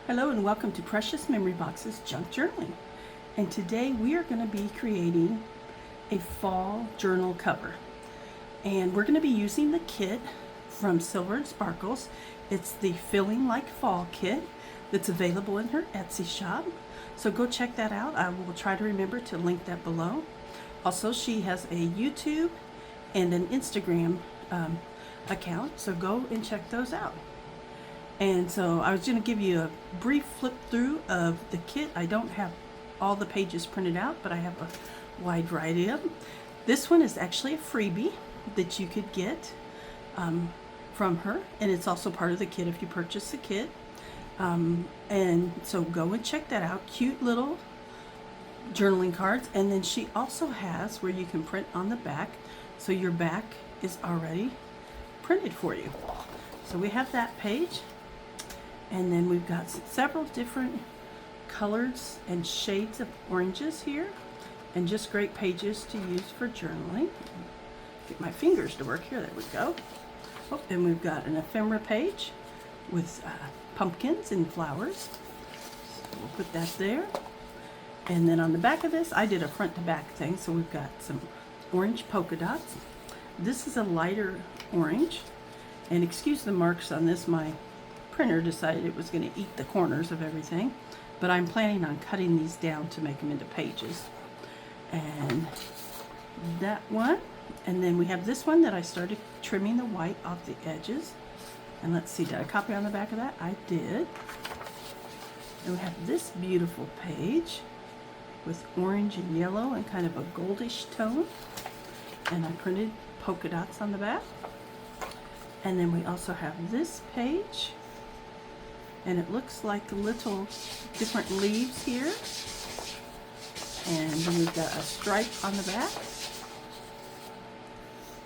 Hello and welcome to Precious Memory Box's Junk Journaling. And today we are going to be creating a fall journal cover. And we're going to be using the kit from Silver and Sparkles. It's the Feeling Like Fall kit that's available in her Etsy shop. So go check that out. I will try to remember to link that below. Also, she has a YouTube and an Instagram account, so go and check those out. And so I was going to give you a brief flip through of the kit. I don't have all the pages printed out, but I have a wide variety of them. This one is actually a freebie that you could get from her, and it's also part of the kit if you purchase the kit. And so go and check that out. Cute little journaling cards. And then she also has where you can print on the back, so your back is already printed for you. So we have that page. And then we've got several different colors and shades of oranges here, and just great pages to use for journaling. Get my fingers to work here. There we go. Oh, and we've got an ephemera page with pumpkins and flowers. So we'll put that there. And then on the back of this, I did a front to back thing. So we've got some orange polka dots. This is a lighter orange. And excuse the marks on this, my printer decided it was going to eat the corners of everything, but I'm planning on cutting these down to make them into pages. And that one, and then we have this one that I started trimming the white off the edges. And let's see, did I copy on the back of that? I did. And we have this beautiful page with orange and yellow and kind of a goldish tone, and I printed polka dots on the back. And then we also have this page, and it looks like little different leaves here. And then we've got a stripe on the back.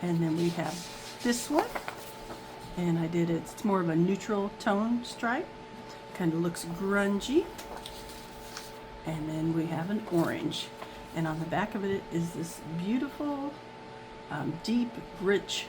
And then we have this one, and I did it, it's more of a neutral tone stripe. Kind of looks grungy. And then we have an orange. And on the back of it is this beautiful, deep, rich,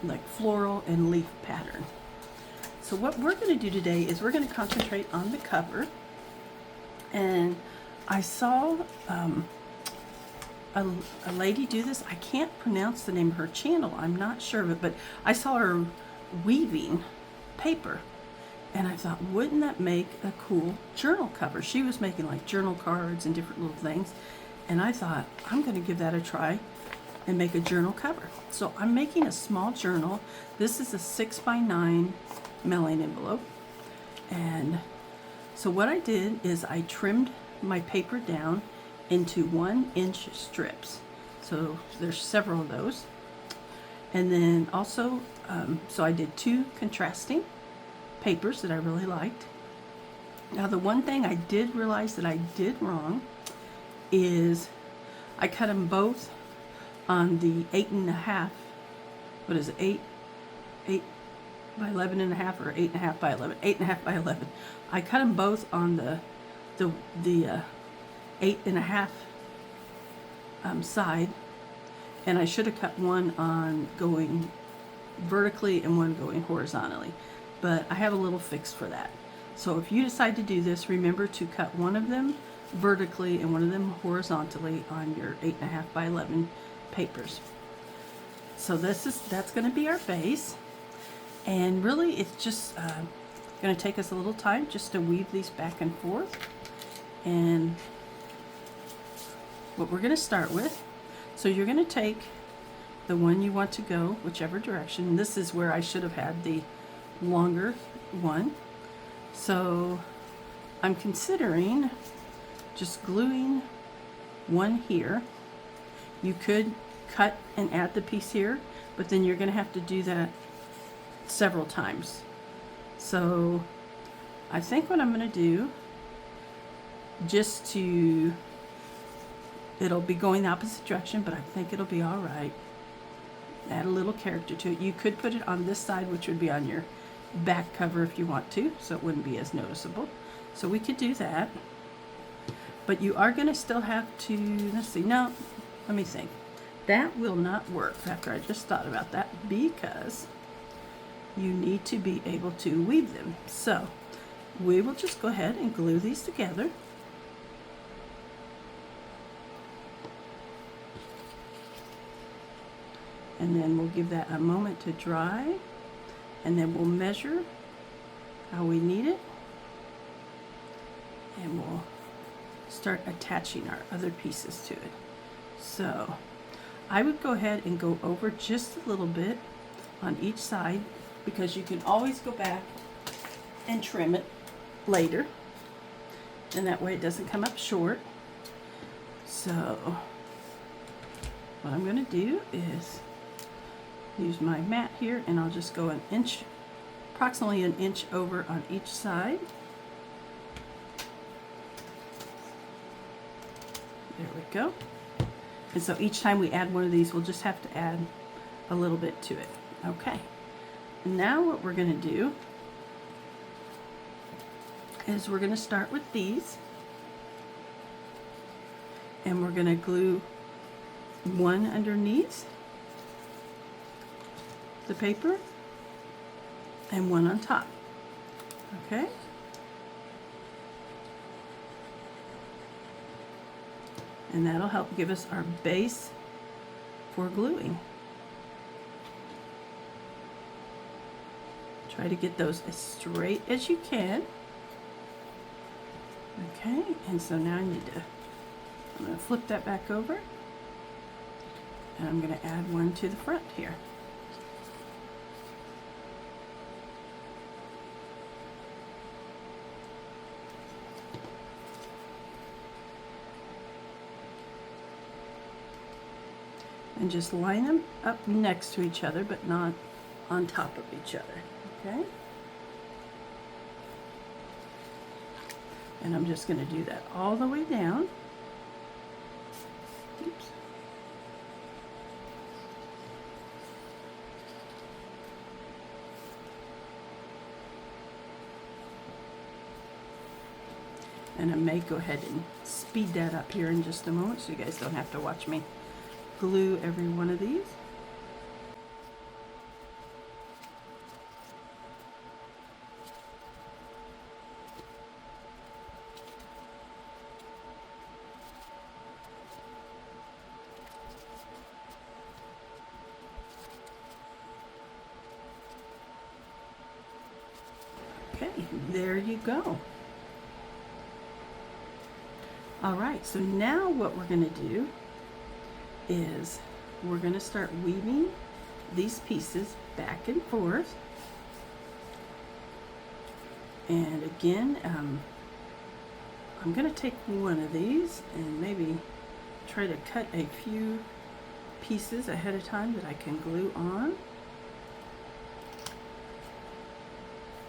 like floral and leaf pattern. So what we're going to do today is we're going to concentrate on the cover. And I saw a lady do this. I can't pronounce the name of her channel. I'm not sure of it, but I saw her weaving paper. And I thought, wouldn't that make a cool journal cover? She was making like journal cards and different little things. And I thought, I'm going to give that a try and make a journal cover. So I'm making a small journal. This is a 6x9 mailing envelope. And so what I did is I trimmed my paper down into 1-inch strips. So there's several of those. And then also, so I did 2 contrasting papers that I really liked. Now the one thing I did realize that I did wrong is I cut them both on the 8.5, what is it, 8 by 11.5 or 8.5 by 11, 8.5 by 11. I cut them both on the 8.5 side, and I should have cut one on going vertically and one going horizontally, but I have a little fix for that. So if you decide to do this, remember to cut one of them vertically and one of them horizontally on your 8.5 by 11 papers. So that's going to be our base, and really it's just going to take us a little time just to weave these back and forth. And what we're going to start with, so you're going to take the one you want to go whichever direction. This is where I should have had the longer one, so I'm considering just gluing one here. You could cut and add the piece here, but then you're going to have to do that several times. So I think what I'm going to do, just to, it'll be going the opposite direction, but I think it'll be all right. Add a little character to it. You could put it on this side, which would be on your back cover if you want to, so it wouldn't be as noticeable. So we could do that. But you are going to still have to, let's see, no, let me think. That will not work after I just thought about that, because you need to be able to weave them. So we will just go ahead and glue these together. And then we'll give that a moment to dry, and then we'll measure how we need it, and we'll start attaching our other pieces to it. So I would go ahead and go over just a little bit on each side, because you can always go back and trim it later, and that way it doesn't come up short. So what I'm going to do is use my mat here, and I'll just go approximately an inch over on each side. There we go. And so each time we add one of these, we'll just have to add a little bit to it. Okay. Now what we're going to do is we're going to start with these, and we're going to glue one underneath the paper and one on top. Okay? And that'll help give us our base for gluing. Try to get those as straight as you can. Okay, and so now I'm going to flip that back over, and I'm going to add one to the front here. And just line them up next to each other, but not on top of each other. Okay? And I'm just going to do that all the way down. Oops. And I may go ahead and speed that up here in just a moment, so you guys don't have to watch me glue every one of these. Okay, there you go. All right, so now what we're going to do is we're going to start weaving these pieces back and forth. And again, I'm going to take one of these and maybe try to cut a few pieces ahead of time that I can glue on,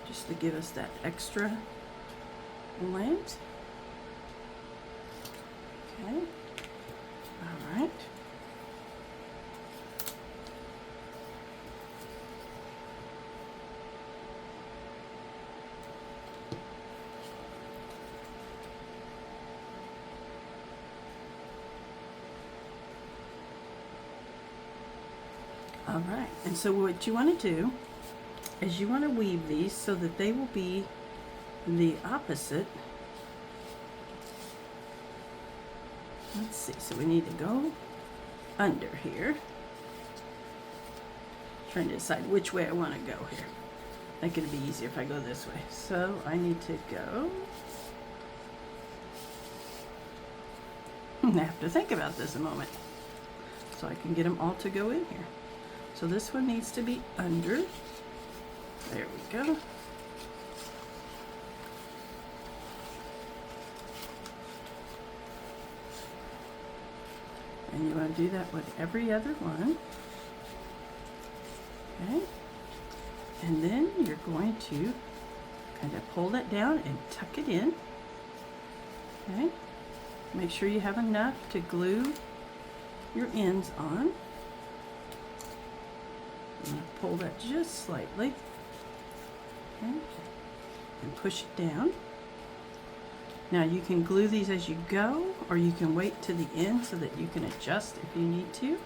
just to give us that extra length. Okay, all right. All right, and so what you want to do is you want to weave these so that they will be the opposite. Let's see, so we need to go under here. Trying to decide which way I want to go here. I think it'd be easier if I go this way. So I need to go. I have to think about this a moment so I can get them all to go in here. So this one needs to be under. There we go. And you want to do that with every other one. Okay. And then you're going to kind of pull that down and tuck it in. Okay. Make sure you have enough to glue your ends on. I'm going to pull that just slightly. Okay. And push it down. Now you can glue these as you go, or you can wait to the end so that you can adjust if you need to.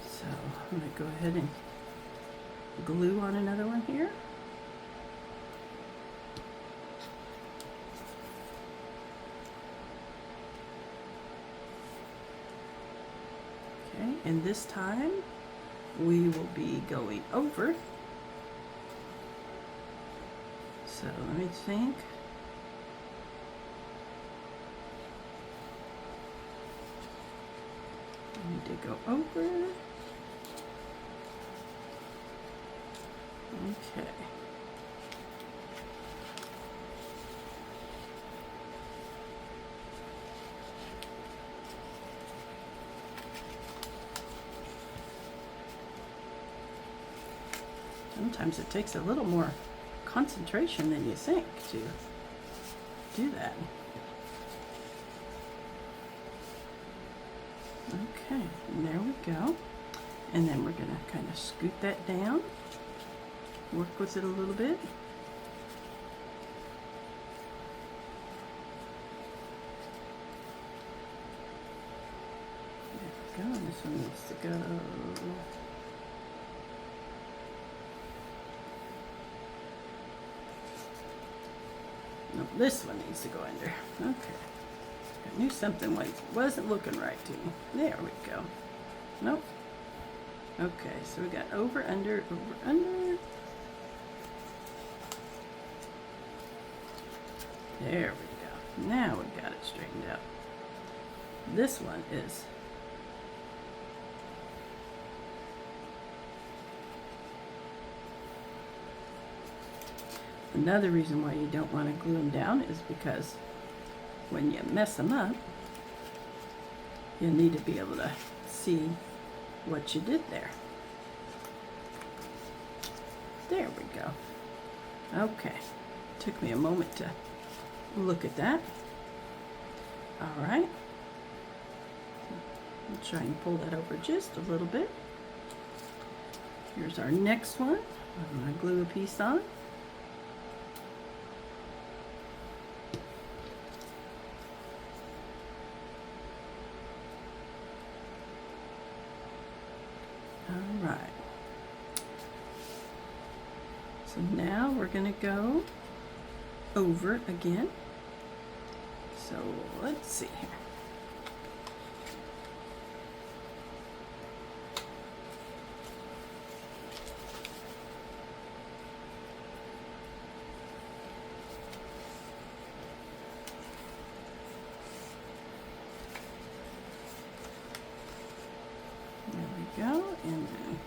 So I'm going to go ahead and glue on another one here. And this time we will be going over. So let me think. I need to go over. Okay. Sometimes it takes a little more concentration than you think to do that. Okay, and there we go. And then we're going to kind of scoot that down, work with it a little bit. There we go, and this one needs to go. No, this one needs to go under. Okay. I knew something wasn't looking right to me. There we go. Nope. Okay, so we got over, under, over, under. There we go. Now we got it straightened out. This one is another reason why you don't want to glue them down is because when you mess them up, you need to be able to see what you did there. There we go. Okay. Took me a moment to look at that. All right. I'll try and pull that over just a little bit. Here's our next one. I'm going to glue a piece on. All right. So now we're going to go over again. So let's see here. There we go, and then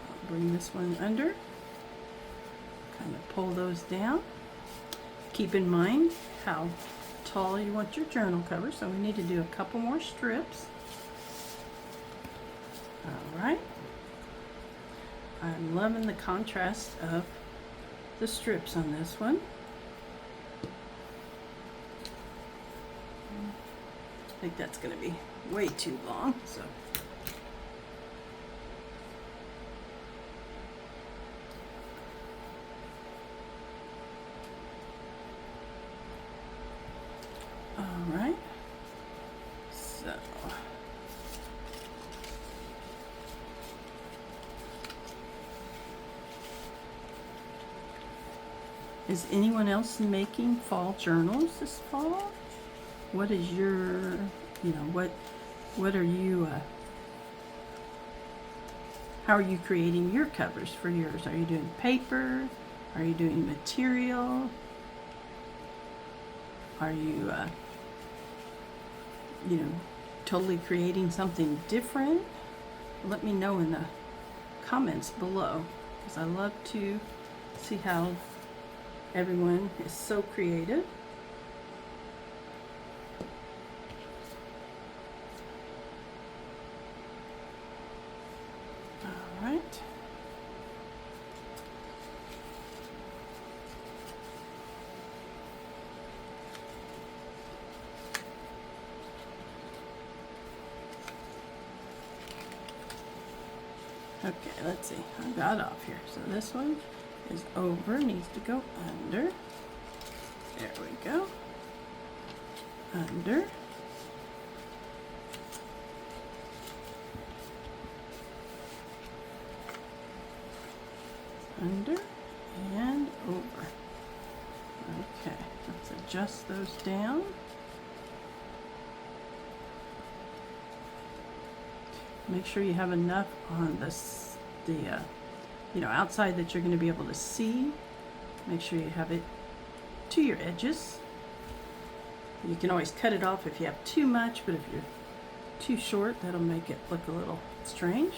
I'll bring this one under, kind of pull those down. Keep in mind how tall you want your journal cover, so we need to do a couple more strips. All right. I'm loving the contrast of the strips on this one. I think that's going to be way too long, so. All right, so is anyone else making fall journals this fall? What is your, what are you, how are you creating your covers for yours? Are you doing paper? Are you doing material? Are you, totally creating something different? Let me know in the comments below, because I love to see how everyone is so creative. All right. Okay, let's see. I got off here. So this one is over, needs to go under. There we go. Under. Under and over. Okay, let's adjust those down. Make sure you have enough on the outside that you're going to be able to see. Make sure you have it to your edges. You can always cut it off if you have too much, but if you're too short, that'll make it look a little strange.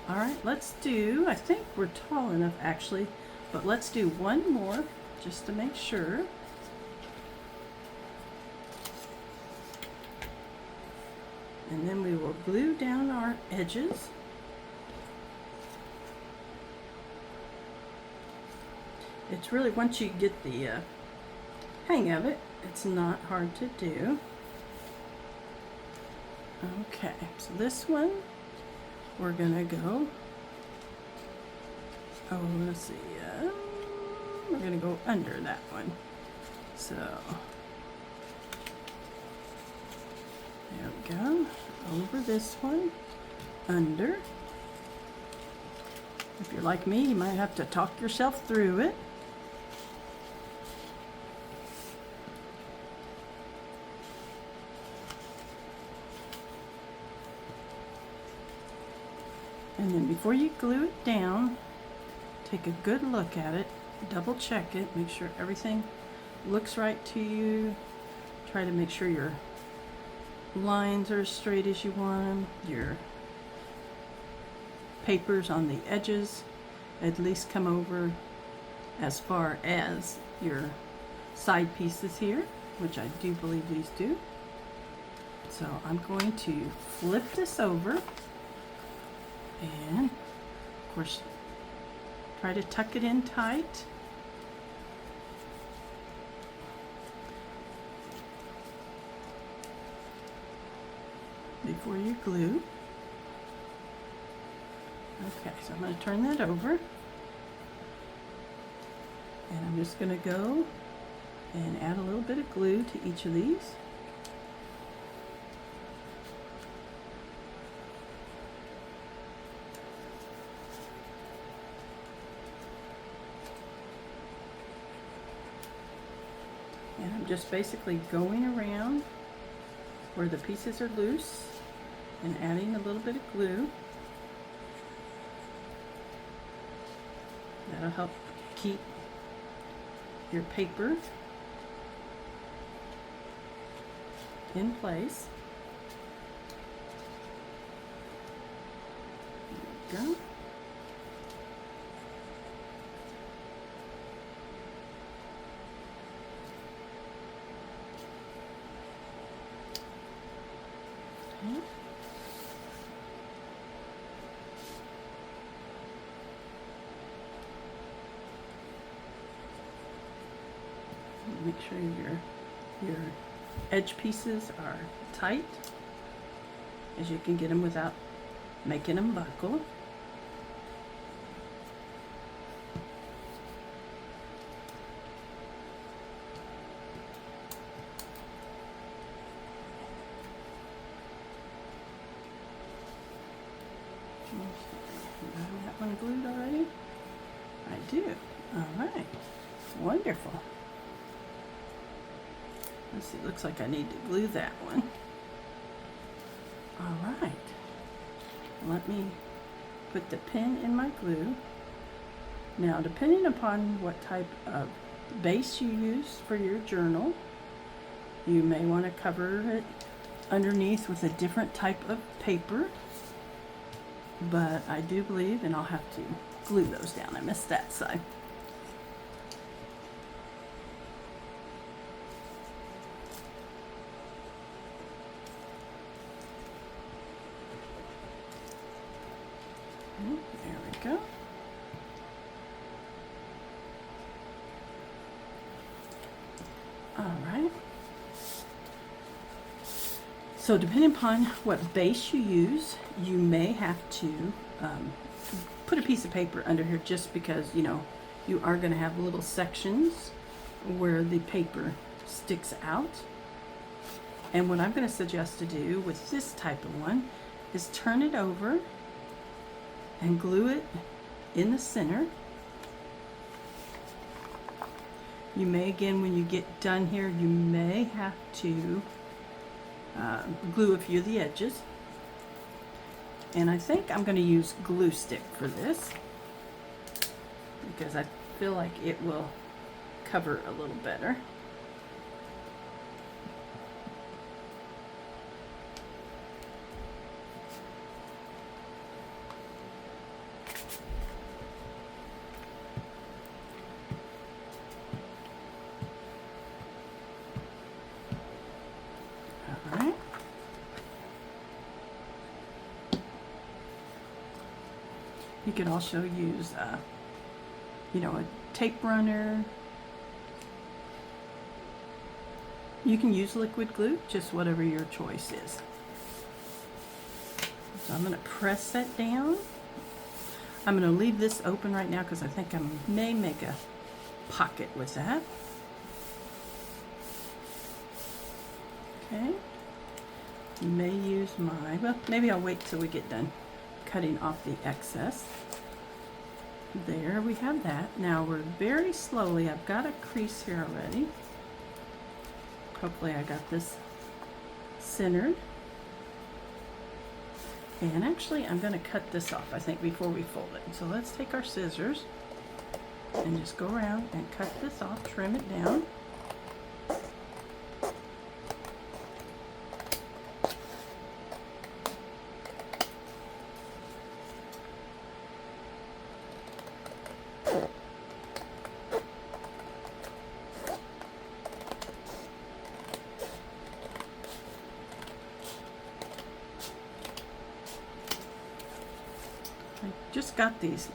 All right, let's do, I think we're tall enough actually, but let's do one more just to make sure. And then we will glue down our edges. It's really, once you get the hang of it, it's not hard to do. Okay, so this one, we're gonna go, let's see, we're gonna go under that one. So, there we go, over this one, under. If you're like me, you might have to talk yourself through it. And then before you glue it down, take a good look at it, double check it, make sure everything looks right to you. Try to make sure your lines are as straight as you want them. Your papers on the edges at least come over as far as your side pieces here, which I do believe these do. So I'm going to flip this over. And of course, try to tuck it in tight. Before you glue. Okay, so I'm going to turn that over. And I'm just going to go and add a little bit of glue to each of these. And I'm just basically going around where the pieces are loose and adding a little bit of glue. That'll help keep your paper in place. There we go. Make sure your edge pieces are tight, as you can get them without making them buckle. Do I have that one glued already? I do. All right. Wonderful. Let's see, looks like I need to glue that one. All right. Let me put the pin in my glue. Now, depending upon what type of base you use for your journal, you may want to cover it underneath with a different type of paper. But I do believe, and I'll have to glue those down. I missed that side. There we go. All right. So depending upon what base you use, you may have to put a piece of paper under here, just because, you know, you are going to have little sections where the paper sticks out. And what I'm going to suggest to do with this type of one is turn it over and glue it in the center. You may, again, when you get done here, you may have to glue a few of the edges. And I think I'm going to use glue stick for this because I feel like it will cover a little better. All right. You could also use, you know, a tape runner. You can use liquid glue, just whatever your choice is. So I'm going to press that down. I'm going to leave this open right now because I think I may make a pocket with that. Okay. You may use well, maybe I'll wait till we get done cutting off the excess. There we have that. Now we're very slowly, I've got a crease here already. Hopefully I got this centered. And actually I'm going to cut this off, I think, before we fold it. So let's take our scissors and just go around and cut this off, trim it down. I just got these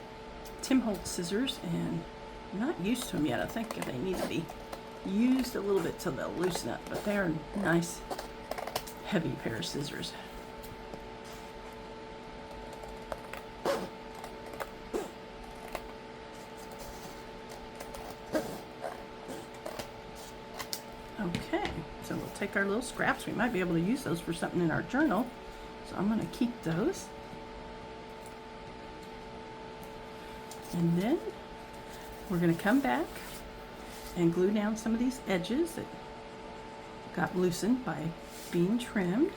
Tim Holtz scissors and I'm not used to them yet. I think they need to be used a little bit so they'll loosen up, but they're a nice heavy pair of scissors. Okay, so we'll take our little scraps. We might be able to use those for something in our journal, so I'm going to keep those. And then we're going to come back and glue down some of these edges that got loosened by being trimmed.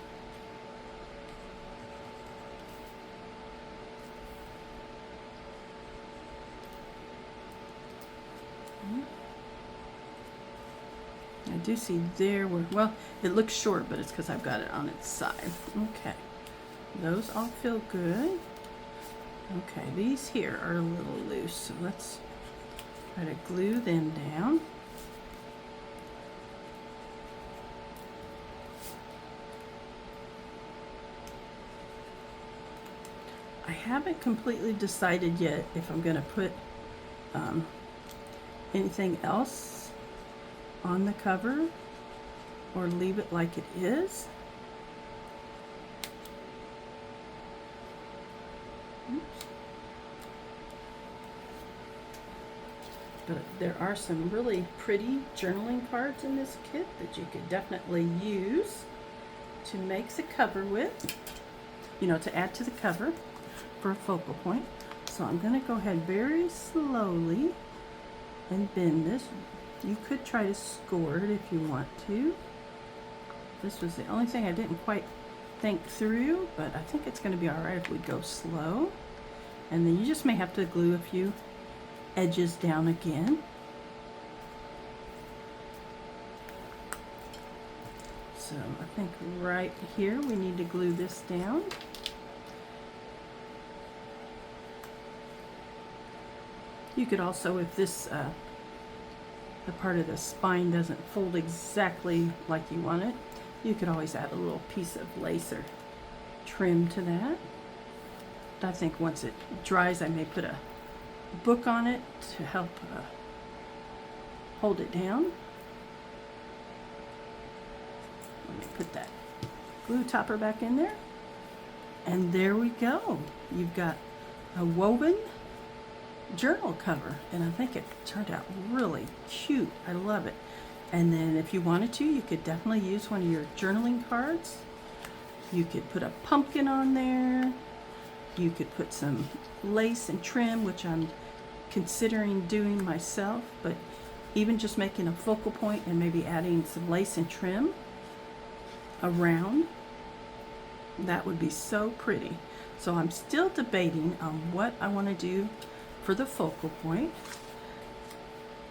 I do see there where, well, it looks short, but it's because I've got it on its side. Okay, those all feel good. Okay, these here are a little loose, so let's try to glue them down. I haven't completely decided yet if I'm going to put anything else on the cover or leave it like it is. Oops. But there are some really pretty journaling cards in this kit that you could definitely use to make the cover with, you know, to add to the cover for a focal point. So I'm going to go ahead very slowly and bend this. You could try to score it if you want to. This was the only thing I didn't quite think through, but I think it's going to be all right if we go slow. And then you just may have to glue a few edges down again. So I think right here we need to glue this down. You could also, if this the part of the spine doesn't fold exactly like you want it, you could always add a little piece of lace or trim to that. I think once it dries, I may put a book on it to help hold it down. Let me put that glue topper back in there. And there we go. You've got a woven journal cover, and I think it turned out really cute. I love it. And then if you wanted to, you could definitely use one of your journaling cards. You could put a pumpkin on there. You could put some lace and trim, which I'm considering doing myself, but even just making a focal point and maybe adding some lace and trim around, that would be so pretty. So I'm still debating on what I want to do for the focal point.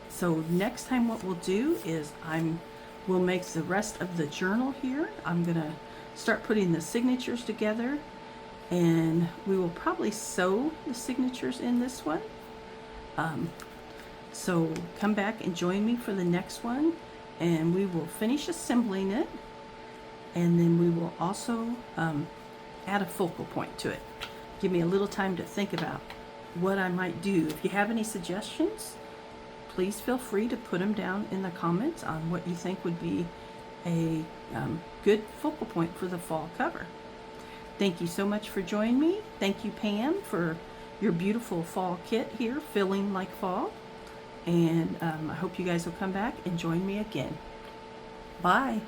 So next time what we'll do is we'll make the rest of the journal here. I'm gonna start putting the signatures together, and we will probably sew the signatures in this one. So come back and join me for the next one, and we will finish assembling it, and then we will also add a focal point to it. Give me a little time to think about what I might do. If you have any suggestions, please feel free to put them down in the comments on what you think would be a good focal point for the fall cover. Thank you so much for joining me. Thank you, Pam, for your beautiful fall kit here, feeling like fall. And I hope you guys will come back and join me again. Bye.